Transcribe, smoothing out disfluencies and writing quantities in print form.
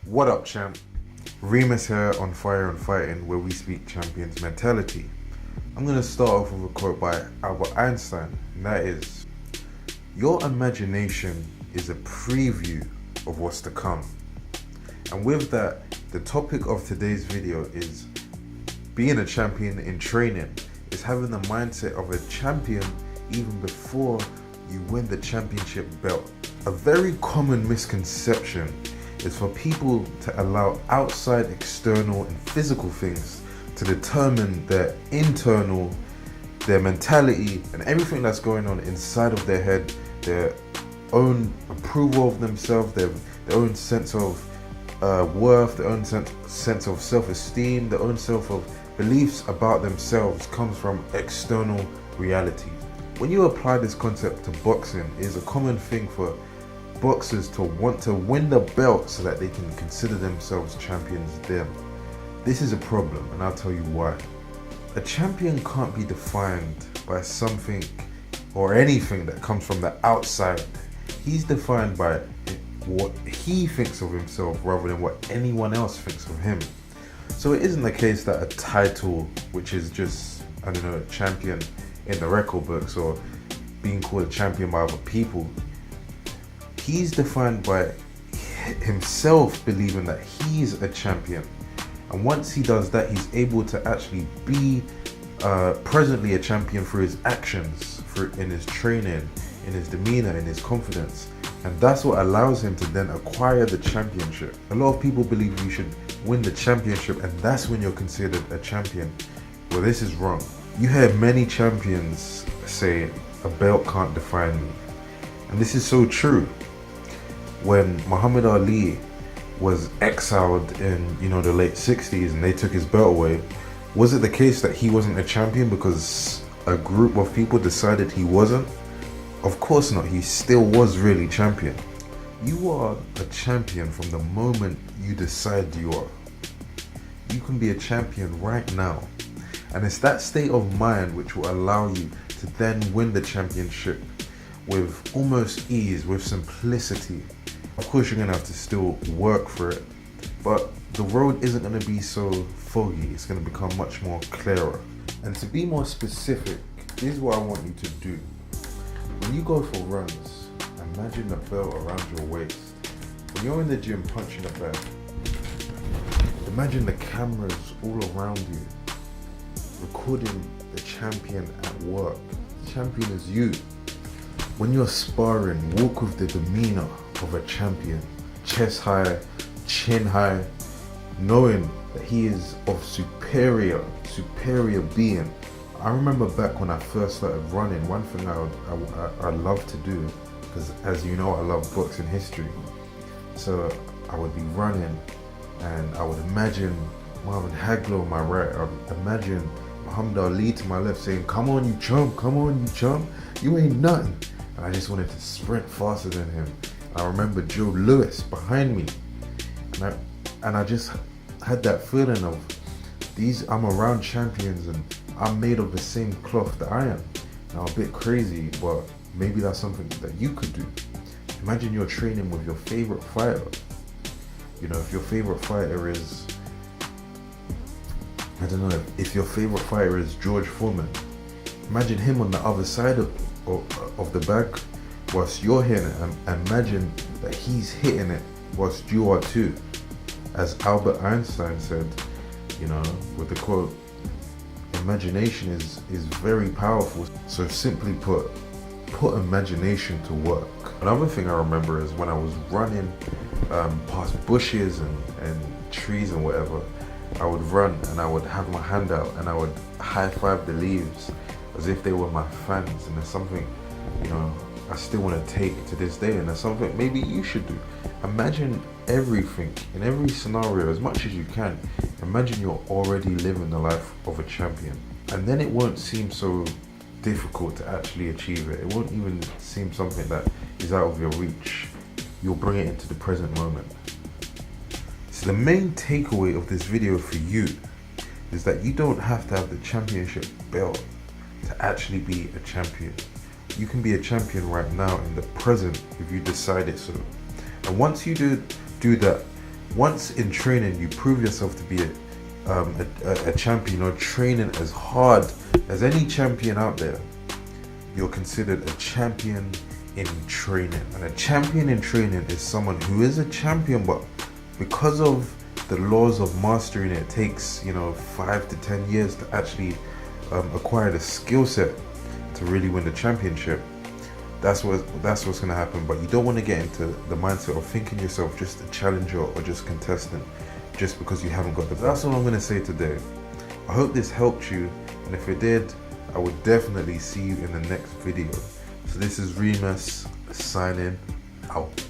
What up, champ? Reemus here on Fire and Fighting, where we speak champions mentality. I'm going to start off with a quote by Albert Einstein, and that is, "Your imagination is a preview of what's to come." And with that, the topic of today's video is being a champion in training. Is having the mindset of a champion even before you win the championship belt. A very common misconception is for people to allow outside, external and physical things to determine their internal, their mentality and everything that's going on inside of their head, their own approval of themselves, their own sense of worth, their own sense of self-esteem, their own self of beliefs about themselves comes from external reality. When you apply this concept to boxing, it is a common thing for boxers to want to win the belt so that they can consider themselves champions then. This is a problem, and I'll tell you why. A champion can't be defined by something or anything that comes from the outside. He's defined by what he thinks of himself rather than what anyone else thinks of him. So it isn't the case that a title, which is just, I don't know, a champion in the record books or being called a champion by other people, he's defined by himself believing that he's a champion. And once he does that, he's able to actually be presently a champion through his actions, in his training, in his demeanor, in his confidence. And that's what allows him to then acquire the championship. A lot of people believe you should win the championship and that's when you're considered a champion. Well, this is wrong. You hear many champions say, "A belt can't define me." And this is so true. When Muhammad Ali was exiled in, the late 60s and they took his belt away, was it the case that he wasn't a champion because a group of people decided he wasn't? Of course not. He still was really champion. You are a champion from the moment you decide you are. You can be a champion right now. And it's that state of mind which will allow you to then win the championship with almost ease, with simplicity. Of course, you're going to have to still work for it, but the road isn't going to be so foggy. It's going to become much more clearer. And to be more specific, here's what I want you to do. When you go for runs, imagine the belt around your waist. When you're in the gym punching a bag, imagine the cameras all around you, recording the champion at work. The champion is you. When you're sparring, walk with the demeanor of a champion. Chest high, chin high, knowing that he is of superior being. I remember back when I first started running, one thing I love to do, because as you know, I love boxing history. So I would be running and I would imagine Marvin Hagler on my right. I would imagine Muhammad Ali to my left saying, "Come on, you chump, come on, you chump, you ain't nothing." And I just wanted to sprint faster than him. I remember Joe Louis behind me. And I just had that feeling of I'm around champions and I'm made of the same cloth that I am. Now, a bit crazy, but maybe that's something that you could do. Imagine you're training with your favorite fighter. If your favorite fighter is, I don't know, if your favorite fighter is George Foreman, imagine him on the other side of the bag whilst you're hitting it, and imagine that he's hitting it whilst you are too. As Albert Einstein said, with the quote, "Imagination is very powerful." So simply put imagination to work. Another thing I remember is when I was running past bushes and trees and whatever, I would run and I would have my hand out and I would high five the leaves as if they were my fans. And there's something, I still want to take to this day, and there's something maybe you should do. Imagine everything in every scenario as much as you can. Imagine you're already living the life of a champion, and then it won't seem so difficult to actually achieve it. It won't even seem something that is out of your reach. You'll bring it into the present moment. So the main takeaway of this video for you is that you don't have to have the championship belt to actually be a champion. You can be a champion right now in the present if you decide it so. And once you do that, once in training you prove yourself to be a champion, or training as hard as any champion out there, you're considered a champion in training. And a champion in training is someone who is a champion, but because of the laws of mastering it takes 5 to 10 years to actually acquire the skill set to really win the championship. That's what's going to happen. But you don't want to get into the mindset of thinking yourself just a challenger or just contestant just because you haven't got the belt. That's all I'm going to say today. I hope this helped you, and if it did, I would definitely see you in the next video. So this is Reemus signing out.